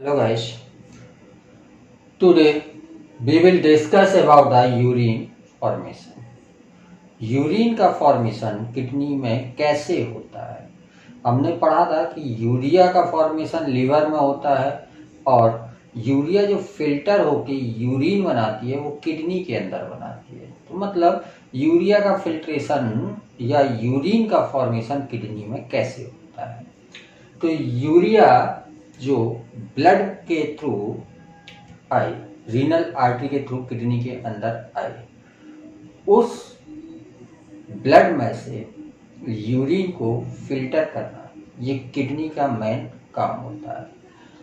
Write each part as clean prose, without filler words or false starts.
Hello guys, today we will discuss about the urine formation. Urine का formation kidney में कैसे होता है। हमने पढ़ा था कि यूरिया का फॉर्मेशन लीवर में होता है और यूरिया जो फिल्टर होके यूरिन बनाती है वो किडनी के अंदर बनाती है। तो मतलब यूरिया का फिल्ट्रेशन या यूरिन का फॉर्मेशन किडनी में कैसे होता है। तो यूरिया जो ब्लड के थ्रू आई, रीनल आर्टरी के थ्रू किडनी के अंदर आई, उस ब्लड में से यूरिन को फिल्टर करना ये किडनी का मेन काम होता है।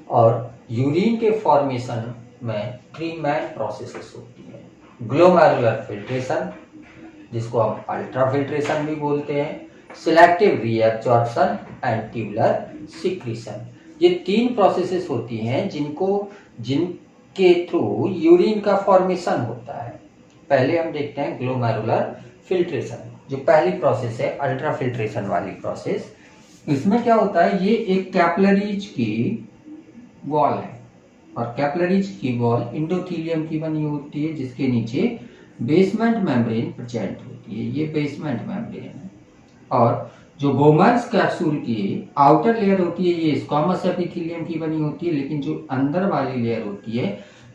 और यूरिन के फॉर्मेशन में 3 मेन प्रोसेसेस होती है। ग्लोमेरुलर फिल्ट्रेशन, जिसको हम अल्ट्रा फिल्ट्रेशन भी बोलते हैं, selective reabsorption and tubular secretion. ये 3 प्रोसेसेस होती हैं जिनके थ्रू यूरिन का फॉर्मेशन होता है। पहले हम देखते हैं ग्लोमेरुलर फिल्ट्रेशन, जो पहली प्रोसेस है अल्ट्रा फिल्ट्रेशन वाली प्रोसेस। इसमें क्या होता है, ये एक कैपिलरीज की वॉल है और कैपिलरीज की वॉल एंडोथेलियम की बनी होती है, जिसके नीचे बेसमेंट मेम्ब्रेन प्रेजेंट होती है। ये बेसमेंट मेम्ब्रेन है। और जो बोमन्स कैप्सूल की आउटर लेयर होती है ये स्क्वामस एपिथेलियम की बनी होती है, लेकिन जो अंदर वाली लेयर होती है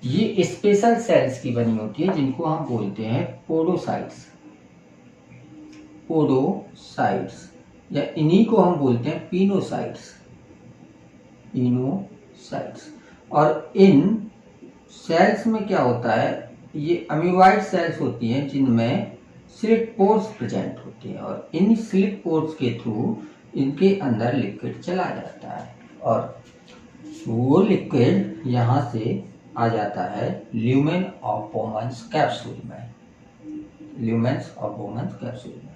ये स्पेशल सेल्स की बनी होती है, जिनको हम बोलते हैं पोडोसाइट्स। पोडोसाइट्स या इन्हीं को हम बोलते हैं पिनोसाइट्स। पिनोसाइट्स। और इन सेल्स में क्या होता है, ये अमीबाइड सेल्स होती हैं जिनमें स्लिट पोर्स प्रेजेंट होती हैं और इन स्लिट पोर्स के थ्रू इनके अंदर लिक्विड चला जाता है और वो लिक्विड यहाँ से आ जाता है ल्यूमेन ऑफ बोमन्स कैप्सूल में। ल्यूमेन्स ऑफ बोमन्स कैप्सूल में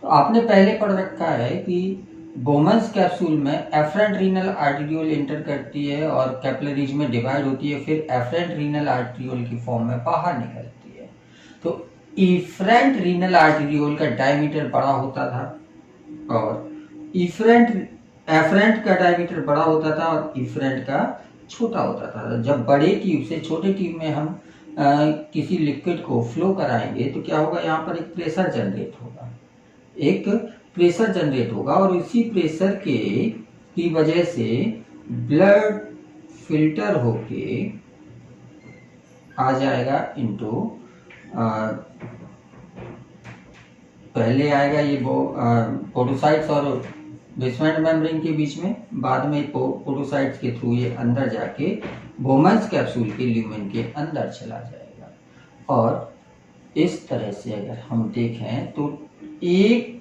तो आपने पहले पढ़ रखा है कि बोमन्स कैप्सूल में एफरेंट रीनल आर्टरियोल एंटर करती है और कैपिलरीज में डिवाइड होती है, फिर एफरेंट रीनल आर्टरियोल की फॉर्म में बाहर निकलती है। तो इफरेंट रीनल आर्टरियोल का डायमीटर बड़ा होता था और एफरेंट का डायमीटर बड़ा होता था और इफरेंट का छोटा होता था। जब बड़े ट्यूब से छोटे ट्यूब में हम किसी लिक्विड को फ्लो कराएंगे तो क्या होगा, यहाँ पर एक प्रेशर जनरेट होगा और इसी प्रेशर की वजह से ब्लड फिल्टर होके आ जाएगा इनटू, पहले आएगा ये पोडोसाइट्स और बेसमेंट मेम्ब्रेन के बीच में, बाद में पोडोसाइट्स के थ्रू ये अंदर जाके बोमन्स कैप्सूल के ल्यूमेन के अंदर चला जाएगा। और इस तरह से अगर हम देखें तो एक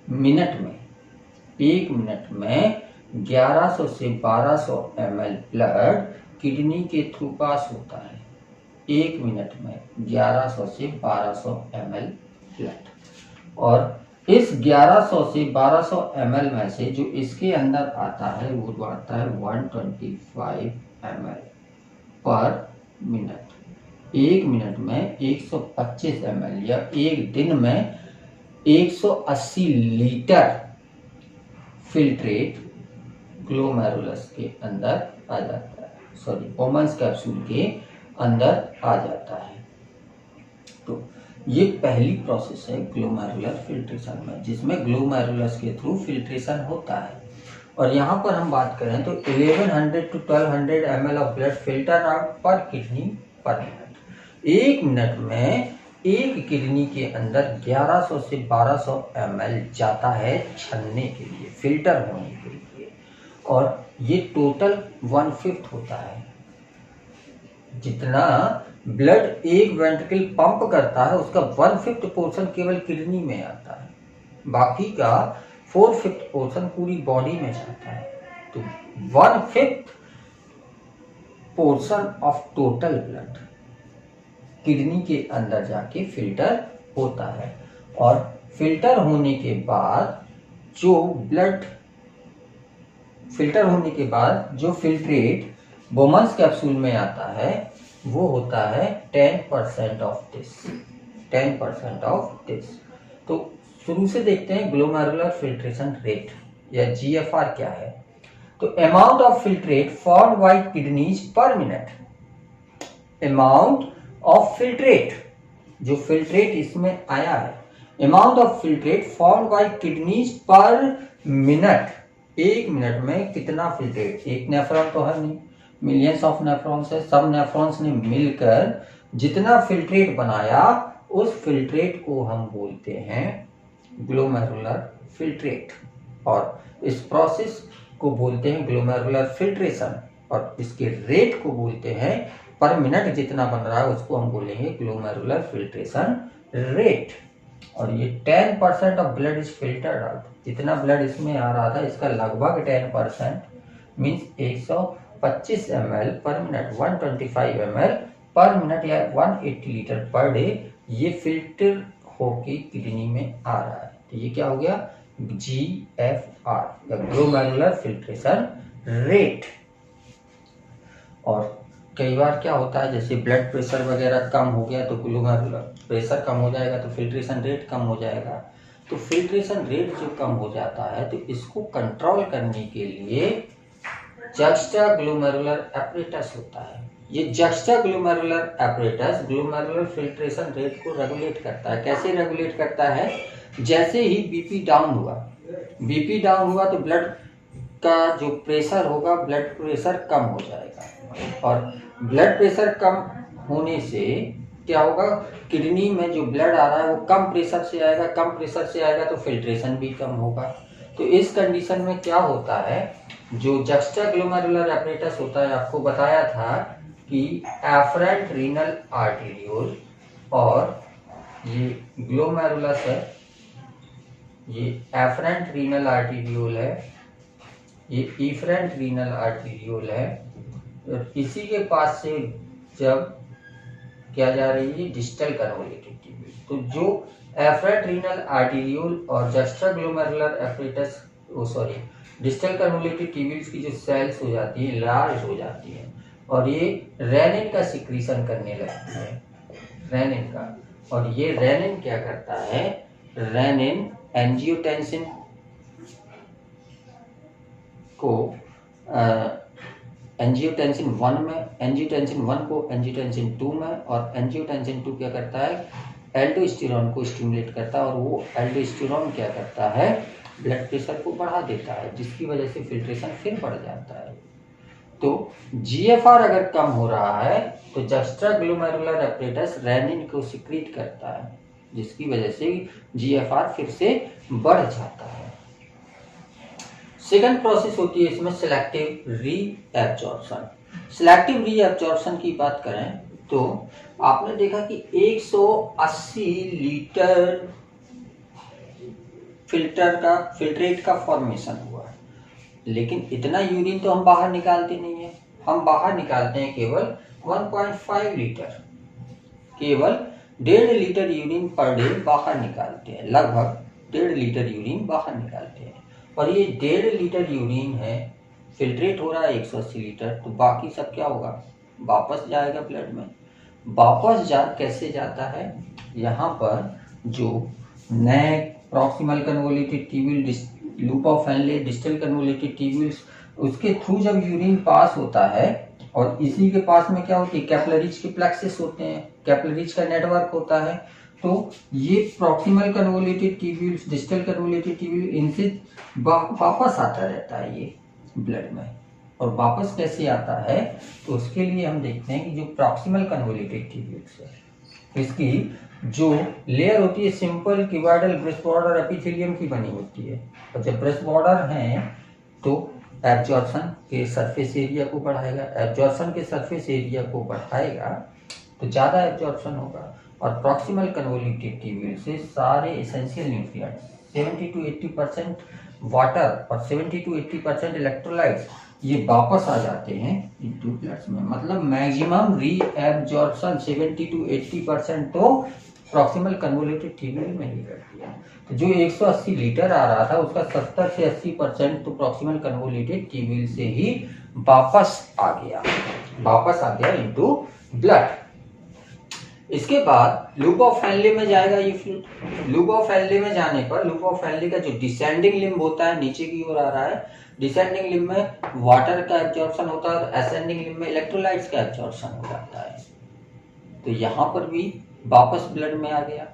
मिनट में 1100 से 1200 ml ब्लड किडनी के थ्रू पास होता है। 1 मिनट में 1100 से 1200 ml ब्लड, और इस 1100 से 1200 ml में से जो इसके अंदर आता है वो आता है 125 ml पर मिनट। 1 मिनट में 125 ml या एक दिन में 180 लीटर फिल्ट्रेट ग्लोमेरुलस के अंदर आ जाता है, सॉरी बोमन्स कैप्सूल के अंदर आ जाता है। तो ये पहली प्रोसेस है ग्लोमेरुलर फिल्ट्रेशन में, जिसमें ग्लोमेरुलस के थ्रू फिल्ट्रेशन होता है। और यहाँ पर हम बात करें तो 1100 to 1200 ml of blood filter out पर किडनी पर मिनट। 1 मिनट में एक किडनी के अंदर 1100 से 1200 ml जाता है छन्ने के लिए, फिल्टर होने के लिए, और ये टोटल 1/5 होता है। जितना ब्लड एक वेंट्रिकल पंप करता है उसका 1/5 पोर्शन केवल किडनी में आता है, बाकी का 4/5 पोर्शन पूरी बॉडी में जाता है। तो 1/5 portion of total blood kidney के अंदर जाके फिल्टर होता है। और फिल्टर होने के बाद जो फिल्ट्रेट बोमन्स कैप्सूल में आता है वो होता है 10% ऑफ दिस। तो शुरू से देखते हैं ग्लोमेरुलर फिल्ट्रेशन रेट या GFR क्या है। तो amount of filtrate formed by kidneys पर मिनट, अमाउंट ऑफ फिल्ट्रेट, जो फिल्ट्रेट इसमें आया है, amount of filtrate formed by kidneys पर मिनट, एक मिनट में कितना फिल्ट्रेट, एक नेफ्रॉन तो है नहीं, मिलियंस ऑफ नेफ्रॉन्स है, सब नेफ्रॉन्स ने मिलकर जितना फिल्ट्रेट बनाया उस फिल्ट्रेट को हम बोलते हैं ग्लोमेरुलर फिल्ट्रेट, और इस प्रोसेस को बोलते हैं ग्लोमेरुलर फिल्ट्रेशन, और इसके रेट को बोलते हैं पर मिनट जितना बन रहा है उसको हम बोलेंगे ग्लोमेरुलर फिल्ट्रेशन रेट। और ये 10% of blood is filtered out, जितना ब्लड इसमें आ रहा था इसका लगभग 10% मीन्स 125 ml पर मिनट, 125 ml पर मिनट या 180 लीटर पर डे ये फिल्टर होके किडनी में आ रहा है। तो ये क्या हो गया, GFR, ग्लोमेरुलर फिल्ट्रेशन रेट। और कई बार क्या होता है, जैसे ब्लड प्रेशर वगैरह कम हो गया तो ग्लोमेरुलर प्रेशर कम हो जाएगा तो फिल्ट्रेशन रेट कम हो जाएगा। तो फिल्ट्रेशन रेट जो कम हो जाता है तो इसको कंट्रोल करने के लिए जक्स्टा ग्लोमेरुलर एपरेटस होता है। ये juxta glomerular apparatus glomerular filtration rate को रेगुलेट करता है। कैसे रेगुलेट करता है, जैसे ही बीपी डाउन हुआ तो ब्लड का जो प्रेशर होगा, ब्लड प्रेशर कम हो जाएगा, और ब्लड प्रेशर कम होने से क्या होगा, किडनी में जो ब्लड आ रहा है वो कम प्रेशर से आएगा तो फिल्ट्रेशन भी कम होगा। तो इस कंडीशन में क्या होता है, जो जक्स्टा ग्लोमेरुलर एपरेटस होता है, आपको बताया था कि एफरेंट रीनल आर्टेरियोल और ये ग्लोमेरुलस है, ये एफरेंट रीनल आर्टेरियोल है, ये इफरेंट रीनल आर्टेरियोल है, और इसी के पास से जब क्या जा रही है डिस्टल कन्वोल्यूटेड ट्यूब्यूल, तो जो एफरेंट रीनल आर्टेरियोल और juxta glomerular apparatus distal convoluted tubules की जो सेल्स हो जाती है लार्ज हो जाती है, और ये रेनिन का सिक्रीशन करने लगती है, रेनिन का। और ये रेनिन क्या करता है, रेनिन एंजियोटेंसिन को एंजियोटेंसिन 1 में, एंजियोटेंसिन 1 को एंजियोटेंसिन 2 में, और एंजियोटेंसिन 2 क्या करता है, एल्डोस्टेरोन को स्टिमुलेट करता है, और वो एल्डोस्टेरोन क्या करता है, ब्लड प्रेशर को बढ़ा देता है, जिसकी वजह से फिल्ट्रेशन फिर बढ़ जाता है। तो GFR अगर कम हो रहा है तो जक्स्टा ग्लोमेरुलर एपरेटस रेनिन को सिक्रीट करता है, जिसकी वजह से GFR फिर से बढ़ जाता है। सेकंड प्रोसेस होती है इसमें सिलेक्टिव रीएब्जॉर्प्शन। सिलेक्टिव रीएब्जॉर्प्शन की बात करें तो आपने देखा कि 180 लीटर फिल्ट्रेट का फॉर्मेशन हुआ है, लेकिन इतना यूरिन तो हम बाहर निकालते नहीं है, हम बाहर निकालते हैं केवल 1.5 लीटर, केवल 1.5 लीटर यूरिन पर डे बाहर निकालते हैं, लगभग 1.5 लीटर यूरिन बाहर निकालते हैं। और ये 1.5 लीटर यूरिन है, फिल्ट्रेट हो रहा है 180 लीटर, तो बाकी सब क्या होगा, वापस जाएगा ब्लड में। वापस कैसे जाता है, यहाँ पर जो neck, proximal convoluted tubule, loop of Henle, distal convoluted tubules, उसके थ्रू जब यूरिन पास होता है, और इसी के पास में क्या होती है, कैपिलरीज के प्लेक्सेस होते हैं, कैपिलरीज का नेटवर्क होता है। तो ये proximal convoluted tubules, distal convoluted tubule, इनसे वापस आता रहता है ये ब्लड में। और वापस कैसे आता है, तो उसके लिए हम देखते हैं कि जो प्रॉक्सिमल कन्वोल्यूटेड ट्यूब्यूल्स है, इसकी जो लेयर होती है simple cuboidal breast border epithelium की बनी होती है, और जब ब्रेस्ट बॉर्डर है तो एब्जॉर्प्शन के सरफेस एरिया को बढ़ाएगा, एब्जॉर्प्शन के सरफेस एरिया को बढ़ाएगा तो ज़्यादा एब्जॉर्प्शन होगा। और प्रॉक्सिमल कन्वोल्यूटेड ट्यूब्यूल से सारे एसेंशियल न्यूट्रिएंट्स 70 to 80% वाटर और 70 to 80% इलेक्ट्रोलाइट्स ये वापस आ जाते हैं इनटू ब्लड्स में। मतलब मैक्सिमम रीएब्जॉर्प्शन 70 to 80% तो प्रॉक्सिमल कन्वोल्यूटेड ट्यूब्यूल में ही करती है। तो जो 180 लीटर आ रहा था उसका 70 से 80% तो प्रॉक्सिमल कन्वोल्यूटेड ट्यूब्यूल से ही वापस आ गया इनटू ब्लड। इसके बाद लूप ऑफ हेनले में जाएगा ये फ्लूइड। लूप ऑफ हेनले में जाने पर लूप ऑफ हेनले का जो डिसेंडिंग लिम्ब होता है, नीचे की ओर आ रहा है, डिसेंडिंग लिम्ब में वाटर का एब्जॉर्प्शन होता है और असेंडिंग लिम्ब में इलेक्ट्रोलाइट्स का एब्जॉर्प्शन हो जाता है। तो यहाँ पर भी वापस ब्लड में आ गया,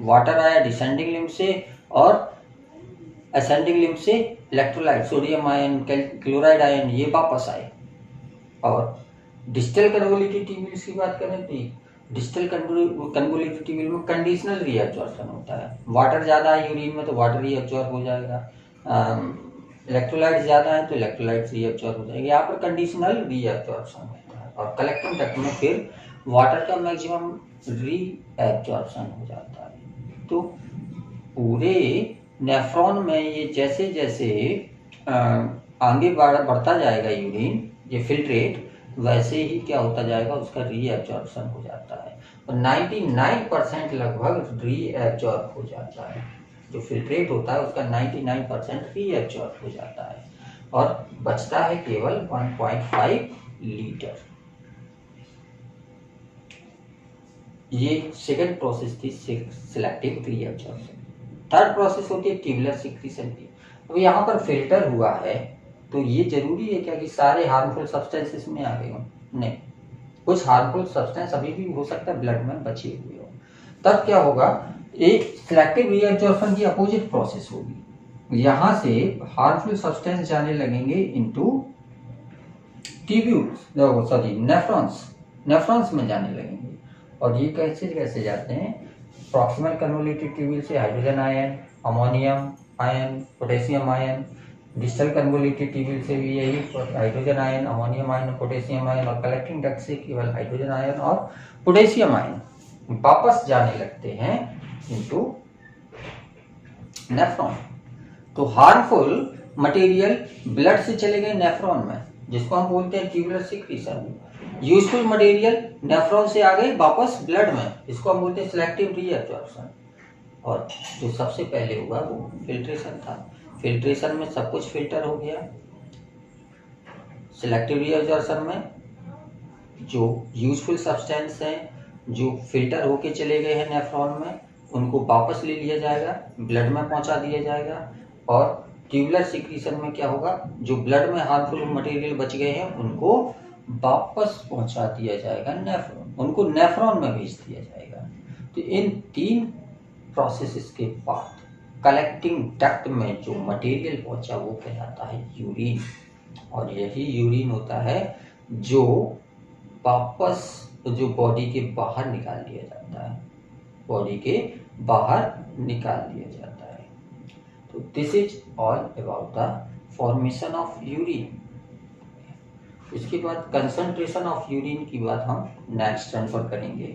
वाटर आया डिसेंडिंग लिम्ब से और असेंडिंग लिम्ब से electrolyte, sodium ion, chloride ion, ये वापस आए। और डिस्टल कन्वोल्यूटेड ट्यूब्यूल्स की बात करें तो डिस्टल कन्वोल्यूटेड ट्यूब्यूल में कंडीशनल रीअब्जॉर्प्शन होता है। वाटर ज़्यादा है यूरिन में तो वाटर रीअब्जॉर्ब हो जाएगा, इलेक्ट्रोलाइट ज़्यादा है तो इलेक्ट्रोलाइट रीअब्जॉर्ब हो जाएगा। यहाँ पर कंडीशनल रीअब्जॉर्प्शन होता है। और कलेक्टिंग डक्ट में फिर वाटर का मैक्सिमम रीअब्जॉर्प्शन हो जाता है। तो पूरे नेफ्रॉन में ये जैसे जैसे आगे बढ़ता जाएगा यूरिन, ये फिल्ट्रेट, वैसे ही क्या होता जाएगा, उसका रीअब्जॉर्प्शन हो जाता है। और 99% लगभग रीअब्जॉर्ब हो जाता है। जो फिल्ट्रेट होता है उसका 99% रीअब्जॉर्ब हो जाता है और बचता है केवल 1.5 लीटर। ये सेकंड प्रोसेस थी सिलेक्टिव रीअब्जॉर्प्शन। थर्ड प्रोसेस होती है ट्यूबुलर सिक्रीशन की। अब यहाँ पर फिल्टर हुआ है तो ये जरूरी है क्या कि सारे हार्मफुल सब्सटेंसेस में आ गए हो? नहीं, कुछ हार्मफुल सब्सटेंस अभी भी हो सकता है ब्लड में बचे हुए हो। तब क्या होगा, एक सिलेक्टिव रीअब्जॉर्प्शन की अपोजिट प्रोसेस होगी। यहाँ से हार्मफुल सब्सटेंस जाने लगेंगे इनटू ट्यूब्यूल्स, सॉरी नेफ्रॉन्स में जाने लगेंगे। और ये कैसे जाते हैं, प्रॉक्सिमल कन्वोल्यूटेड ट्यूब्यूल से hydrogen ion, ammonium ion, potassium ion, distal convoluted tubule से भी यही हाइड्रोजन आयन, अमोनियम आयन और पोटेशियम आयन, और कलेक्टिंग डक्ट से केवल हाइड्रोजन आयन और पोटेशियम आयन वापस जाने लगते हैं इनटू नेफ्रॉन। तो हार्मफुल मटेरियल ब्लड से चले गए नेफ्रॉन में, जिसको हम बोलते हैं tubular secretion. Useful material nephron से आ गए वापस ब्लड में, इसको हम बोलते हैं सिलेक्टिव रीअब्जॉर्प्शन। और जो सबसे पहले हुआ वो फिल्ट्रेशन था। फिल्ट्रेशन में सब कुछ फिल्टर हो गया। सिलेक्टिव रीअब्जॉर्प्शन में जो यूजफुल सब्सटेंस हैं जो फिल्टर होके चले गए हैं नेफ्रॉन में, उनको वापस ले लिया जाएगा, ब्लड में पहुंचा दिया जाएगा। और ट्यूबुलर सिक्रीशन में क्या होगा, जो ब्लड में हार्मफुल मटेरियल बच गए हैं उनको वापस पहुंचा दिया जाएगा नेफ्रॉन, उनको नेफ्रॉन में भेज दिया जाएगा। तो इन तीन प्रोसेसेस के बाद कलेक्टिंग डक्ट में जो मटेरियल पहुंचा वो कहलाता है यूरिन। और यही यूरिन होता है जो वापस जो बॉडी के बाहर निकाल दिया जाता है, बॉडी के बाहर निकाल दिया जाता है। तो this is all about the formation of urine. इसके बाद कंसंट्रेशन ऑफ यूरिन की बात हम नेक्स्ट टर्न पर करेंगे।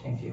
Thank you.